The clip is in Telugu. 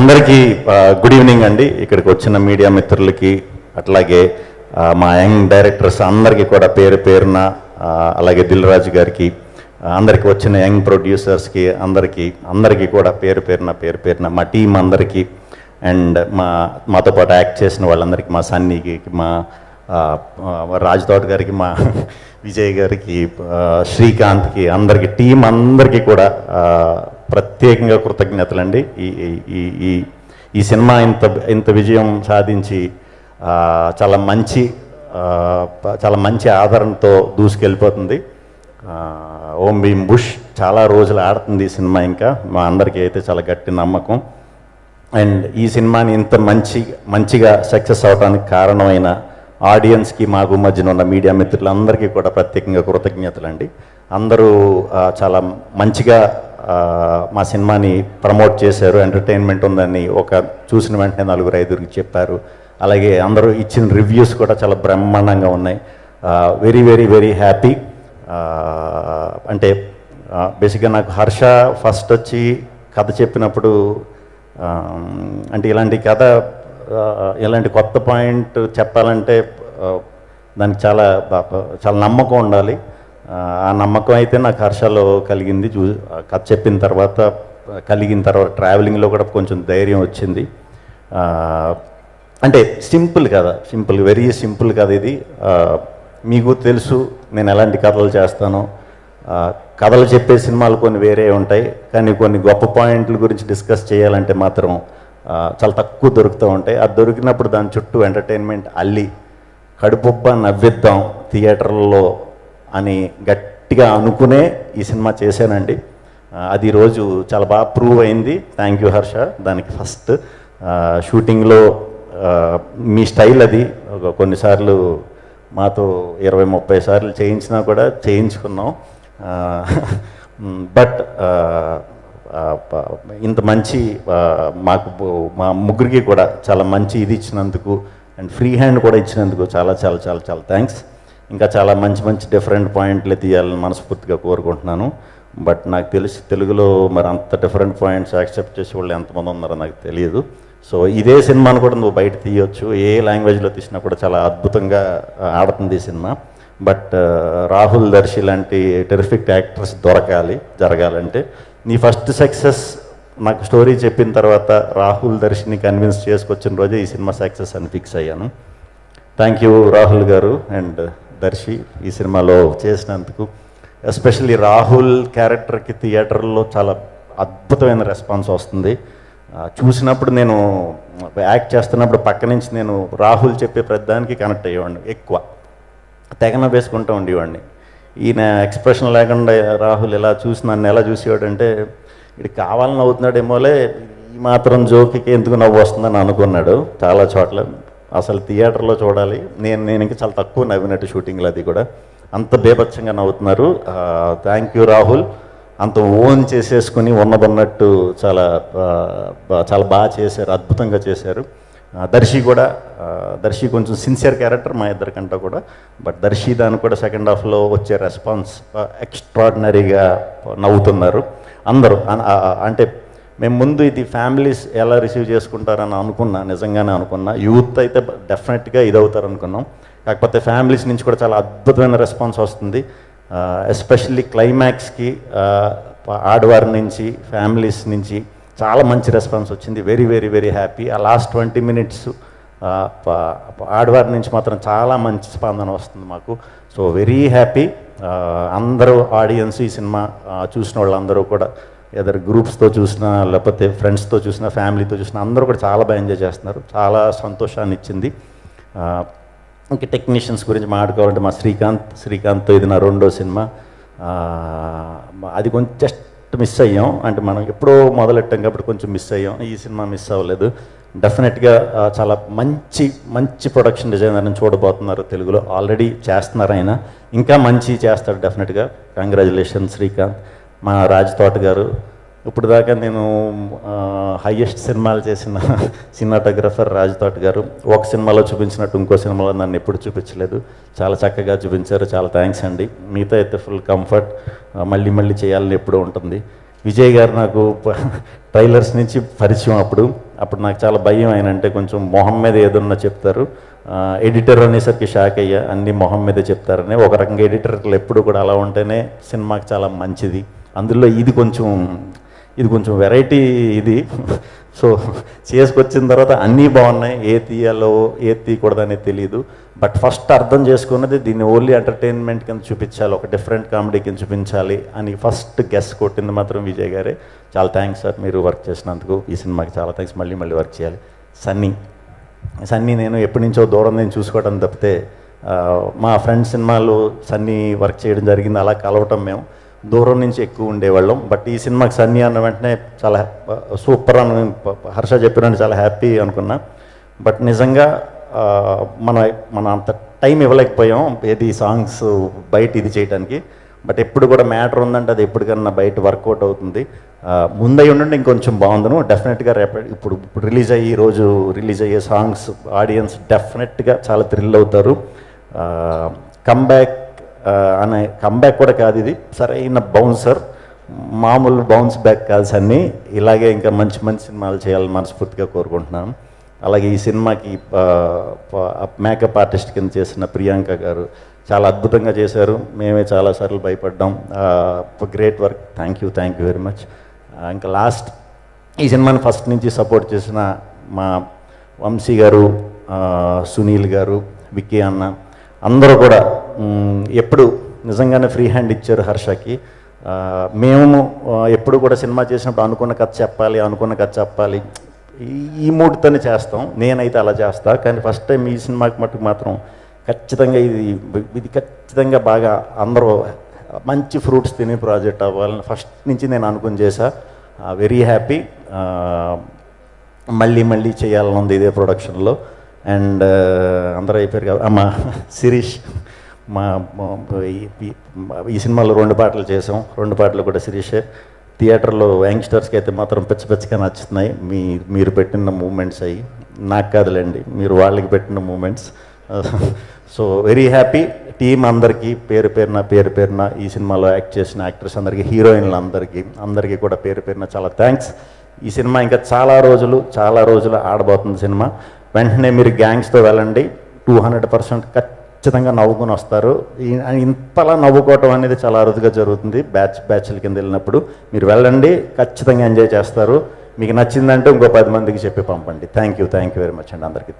అందరికీ గుడ్ ఈవినింగ్ అండి. ఇక్కడికి వచ్చిన మీడియా మిత్రులకి అట్లాగే మా యంగ్ డైరెక్టర్స్ అందరికీ కూడా పేరు పేరున అలాగే దిల్ రాజు గారికి అందరికీ వచ్చిన యంగ్ ప్రొడ్యూసర్స్కి అందరికీ కూడా పేరు పేరున మా టీం అందరికీ అండ్ మాతో పాటు యాక్ట్ చేసిన వాళ్ళందరికీ, మా సన్నీకి, మా రాజ్ తోట గారికి, మా విజయ్ గారికి, శ్రీకాంత్కి, అందరికీ టీం అందరికీ కూడా ప్రత్యేకంగా కృతజ్ఞతలండి. ఈ సినిమా ఇంత విజయం సాధించి చాలా మంచి ఆదరణతో దూసుకెళ్ళిపోతుంది. ఓం భీమ్ బుష్ చాలా రోజులు ఆడుతుంది ఈ సినిమా. ఇంకా మా అందరికీ అయితే చాలా గట్టి నమ్మకం. అండ్ ఈ సినిమాని ఇంత మంచిగా సక్సెస్ అవడానికి కారణమైన ఆడియన్స్కి, మాకు మధ్యన ఉన్న మీడియా మిత్రులందరికీ కూడా ప్రత్యేకంగా కృతజ్ఞతలండి. అందరూ చాలా మంచిగా మా సినిమాని ప్రమోట్ చేశారు. ఎంటర్టైన్మెంట్ ఉందని చూసిన వెంటనే 4-5 చెప్పారు. అలాగే అందరూ ఇచ్చిన రివ్యూస్ కూడా చాలా బ్రహ్మాండంగా ఉన్నాయి. Very very very happy. అంటే బేసిక్గా నాకు హర్ష ఫస్ట్ వచ్చి కథ చెప్పినప్పుడు, అంటే ఇలాంటి కథ, ఇలాంటి కొత్త పాయింట్ చెప్పాలంటే దానికి చాలా నమ్మకం ఉండాలి. ఆ నమ్మకం అయితే నాకు హర్షలో కలిగింది. కథ చెప్పిన తర్వాత ట్రావెలింగ్లో కూడా కొంచెం ధైర్యం వచ్చింది. అంటే వెరీ సింపుల్ కథ ఇది. మీకు తెలుసు నేను ఎలాంటి కథలు చేస్తానో. కథలు చెప్పే సినిమాలు కొన్ని వేరే ఉంటాయి, కానీ కొన్ని గొప్ప పాయింట్ల గురించి డిస్కస్ చేయాలంటే మాత్రం చాలా తక్కువ దొరుకుతూ ఉంటాయి. అది దొరికినప్పుడు దాని చుట్టూ ఎంటర్టైన్మెంట్ అల్లి కడుపుబ్బ నవ్విద్దాం థియేటర్లో అని గట్టిగా అనుకునే ఈ సినిమా చేశానండి. అది ఈరోజు చాలా బాగా ప్రూవ్ అయింది. థ్యాంక్ యూ హర్ష దానికి. ఫస్ట్ షూటింగ్లో మీ స్టైల్ అది. కొన్నిసార్లు మాతో 20-30 సార్లు చేయించినా కూడా చేయించుకున్నాం. బట్ ఇంత మంచి మా ముగ్గురికి కూడా చాలా మంచి ఇది ఇచ్చినందుకు అండ్ ఫ్రీ హ్యాండ్ కూడా ఇచ్చినందుకు చాలా చాలా చాలా చాలా థ్యాంక్స్. ఇంకా చాలా మంచి డిఫరెంట్ పాయింట్లే తీయాలని మనస్ఫూర్తిగా కోరుకుంటున్నాను. బట్ నాకు తెలిసి తెలుగులో మరి అంత డిఫరెంట్ పాయింట్స్ యాక్సెప్ట్ చేసే వాళ్ళు ఎంతమంది ఉన్నారో నాకు తెలియదు. సో ఇదే సినిమాను కూడా నువ్వు బయట తీయొచ్చు, ఏ లాంగ్వేజ్లో తీసినా కూడా చాలా అద్భుతంగా ఆడుతుంది ఈ సినిమా. బట్ రాహుల్, దర్శి లాంటి టెరిఫిక్ యాక్టర్స్ జరగాలంటే నీ ఫస్ట్ సక్సెస్ నాకు స్టోరీ చెప్పిన తర్వాత రాహుల్, దర్శిని కన్విన్స్ చేసుకొచ్చిన రోజే ఈ సినిమా సక్సెస్ అని ఫిక్స్ అయ్యాను. థ్యాంక్ యూ రాహుల్ గారు అండ్ దర్శి ఈ సినిమాలో చేసినందుకు. ఎస్పెషల్లీ రాహుల్ క్యారెక్టర్కి థియేటర్లో చాలా అద్భుతమైన రెస్పాన్స్ వస్తుంది. చూసినప్పుడు నేను యాక్ట్ చేస్తున్నప్పుడు పక్క నుంచి నేను రాహుల్ చెప్పే ప్రతిదానికి కనెక్ట్ అయ్యేవాడిని. ఎక్కువ తెగన వేసుకుంటూ ఉండేవాడిని. ఈయన ఎక్స్ప్రెషన్ లేకుండా రాహుల్ నన్ను ఎలా చూసేవాడంటే ఇది కావాలని అవుతున్నాడేమోలే, ఈ మాత్రం జోక్కి ఎందుకు నవ్వు వస్తుందని అనుకున్నాడు చాలా చోట్ల. అసలు థియేటర్లో చూడాలి. నేను ఇంకా చాలా తక్కువ నవ్వినట్టు షూటింగ్లో, అది కూడా అంత బేభత్సంగా నవ్వుతున్నారు. Thank you Rahul. అంత ఓన్ చేసేసుకుని ఉన్నదన్నట్టు చాలా బాగా చేశారు, అద్భుతంగా చేశారు. దర్శి కొంచెం సిన్సియర్ క్యారెక్టర్ మా ఇద్దరికంటే కూడా. బట్ దర్శి దానికి కూడా సెకండ్ హాఫ్లో వచ్చే రెస్పాన్స్ ఎక్స్ట్రాడినరీగా నవ్వుతున్నారు అందరూ. అంటే మేము ముందు ఇది ఫ్యామిలీస్ ఎలా రిసీవ్ చేసుకుంటారని నిజంగానే అనుకున్నా. యూత్ అయితే డెఫినెట్గా ఇది అవుతారు అనుకున్నాం. కాకపోతే ఫ్యామిలీస్ నుంచి కూడా చాలా అద్భుతమైన రెస్పాన్స్ వస్తుంది. ఎస్పెషల్లీ క్లైమాక్స్కి ఆడవారి నుంచి, ఫ్యామిలీస్ నుంచి చాలా మంచి రెస్పాన్స్ వచ్చింది. Very very very happy. ఆ లాస్ట్ 20 minutes ఆడవారి నుంచి మాత్రం చాలా మంచి స్పందన వస్తుంది మాకు. So very happy. అందరూ ఆడియన్స్ ఈ సినిమా చూసిన వాళ్ళందరూ కూడా ఏదైనా గ్రూప్స్తో చూసినా, లేకపోతే ఫ్రెండ్స్తో చూసినా, ఫ్యామిలీతో చూసినా అందరూ కూడా చాలా బాగా ఎంజాయ్ చేస్తున్నారు. చాలా సంతోషాన్ని ఇచ్చింది. ఇంకా టెక్నీషియన్స్ గురించి మాట్లాడుకోవాలంటే మా శ్రీకాంత్తో ఇది నా 2వ సినిమా. అది కొంచెం జస్ట్ మిస్ అయ్యాం. అంటే మనం ఎప్పుడో మొదలెట్టాం కాబట్టి కొంచెం మిస్ అయ్యాం. ఈ సినిమా మిస్ అవ్వలేదు. డెఫినెట్గా చాలా మంచి ప్రొడక్షన్ డిజైనర్ని చూడబోతున్నారు తెలుగులో. ఆల్రెడీ చేస్తున్నారు ఆయన, ఇంకా మంచి చేస్తాడు డెఫినెట్గా. కంగ్రాచులేషన్ శ్రీకాంత్. మా రాజ్ తోట గారు ఇప్పుడు దాకా నేను హైయెస్ట్ సినిమాలు చేసిన సినిమాటోగ్రఫర్ రాజ్ తోట గారు. ఒక సినిమాలో చూపించినట్టు ఇంకో సినిమాలో నన్ను ఎప్పుడు చూపించలేదు. చాలా చక్కగా చూపించారు. చాలా థ్యాంక్స్ అండి. మీతో అయితే ఫుల్ కంఫర్ట్. మళ్ళీ చేయాలని ఎప్పుడూ ఉంటుంది. విజయ్ గారు నాకు ట్రైలర్స్ నుంచి పరిచయం. అప్పుడు అప్పుడు నాకు చాలా భయం ఆయన అంటే కొంచెం మొహం మీద ఏదన్నా చెప్తారు. ఎడిటర్ అనేసరికి షాక్ అయ్యా, అన్ని మొహం మీదే చెప్తారని. ఒక రకంగా ఎడిటర్లు ఎప్పుడు కూడా అలా ఉంటేనే సినిమాకి చాలా మంచిది. అందులో ఇది కొంచెం వెరైటీ ఇది. సో చేసుకొచ్చిన తర్వాత అన్నీ బాగున్నాయి, ఏ తీయాలో ఏ తీయకూడదనేది తెలియదు. బట్ ఫస్ట్ అర్థం చేసుకున్నది దీన్ని ఓన్లీ ఎంటర్టైన్మెంట్ కింద చూపించాలి, ఒక డిఫరెంట్ కామెడీ కింద చూపించాలి అని ఫస్ట్ గెస్ కొట్టింది మాత్రం విజయ్ గారే. చాలా థ్యాంక్స్ సార్, మీరు వర్క్ చేసినందుకు ఈ సినిమాకి చాలా థ్యాంక్స్. మళ్ళీ వర్క్ చేయాలి. సన్నీ నేను ఎప్పటి నుంచో దూరం నేను చూసుకోవడం తప్పితే మా ఫ్రెండ్స్ సినిమాలో సన్నీ వర్క్ చేయడం జరిగింది, అలా కలవటం మేము దూరం నుంచి ఎక్కువ ఉండేవాళ్ళం. బట్ ఈ సినిమాకి సన్నీ అన్న వెంటనే చాలా సూపర్ అని హర్ష చెప్పినట్టు చాలా హ్యాపీ అనుకున్నా. బట్ నిజంగా మనం అంత టైం ఇవ్వలేకపోయాం ఏది సాంగ్స్ బయట ఇది చేయడానికి. బట్ ఎప్పుడు కూడా మ్యాటర్ ఉందంటే అది ఎప్పటికన్నా బయట వర్కౌట్ అవుతుంది. ముందై ఉండండి ఇంకొంచెం బాగుందను. డెఫినెట్గా ఇప్పుడు ఈరోజు రిలీజ్ అయ్యే సాంగ్స్ ఆడియన్స్ డెఫినెట్గా చాలా థ్రిల్ అవుతారు. కంబ్యాక్ కూడా కాదు, ఇది సరైన బౌన్సర్, మామూలు బౌన్స్ బ్యాక్ కాదు సన్నీ. ఇలాగే ఇంకా మంచి మంచి సినిమాలు చేయాలని మనస్ఫూర్తిగా కోరుకుంటున్నాను. అలాగే ఈ సినిమాకి మేకప్ ఆర్టిస్ట్ కింద చేసిన ప్రియాంక గారు చాలా అద్భుతంగా చేశారు. మేమే చాలాసార్లు భయపడ్డాం. Great work, thank you very much. ఇంకా లాస్ట్ ఈ సినిమాని ఫస్ట్ నుంచి సపోర్ట్ చేసిన మా వంశీ గారు, సునీల్ గారు, విక్కీ అన్న అందరూ కూడా ఎప్పుడు నిజంగానే ఫ్రీ హ్యాండ్ ఇచ్చారు హర్షకి. మేము ఎప్పుడు కూడా సినిమా చేసినప్పుడు అనుకున్న కథ చెప్పాలి ఈ మూడుతోనే చేస్తాం. నేనైతే అలా చేస్తా. కానీ ఫస్ట్ టైం ఈ సినిమాకి మటుకు మాత్రం ఖచ్చితంగా ఇది ఖచ్చితంగా బాగా అందరూ మంచి ఫ్రూట్స్ తినే ప్రాజెక్ట్ అవ్వాలని ఫస్ట్ నుంచి నేను అనుకుని చేశా. Very happy. మళ్ళీ చేయాలని ఉంది ఇదే ప్రొడక్షన్లో. అండ్ అందరూ అయిపోయారు కదా. మా శిరీష్ ఈ సినిమాలో 2 పాటలు చేసాం. 2 పాటలు కూడా శిరీషే. థియేటర్లో యంగ్స్టర్స్కి అయితే మాత్రం పిచ్చగా నచ్చుతున్నాయి. మీరు పెట్టిన మూమెంట్స్ అయ్యి నాకు కాదులేండి, మీరు వాళ్ళకి పెట్టిన moments. So very happy. Team అందరికీ పేరు పేరున ఈ సినిమాలో యాక్ట్ చేసిన యాక్టర్స్ అందరికీ, హీరోయిన్లు అందరికీ కూడా పేరున చాలా థ్యాంక్స్. ఈ సినిమా ఇంకా చాలా రోజులు ఆడబోతుంది సినిమా. వెంటనే మీరు గ్యాంగ్స్తో వెళ్ళండి, 200% ఖచ్చితంగా నవ్వుకొని వస్తారు. ఇంతలా నవ్వుకోవటం అనేది చాలా అరుదుగా జరుగుతుంది బ్యాచ్ల కింద వెళ్ళినప్పుడు. మీరు వెళ్ళండి, ఖచ్చితంగా ఎంజాయ్ చేస్తారు. మీకు నచ్చిందంటే ఇంకో 10 మందికి చెప్పి పంపండి. థ్యాంక్ యూ వెరీ మచ్ అండి అందరికీ.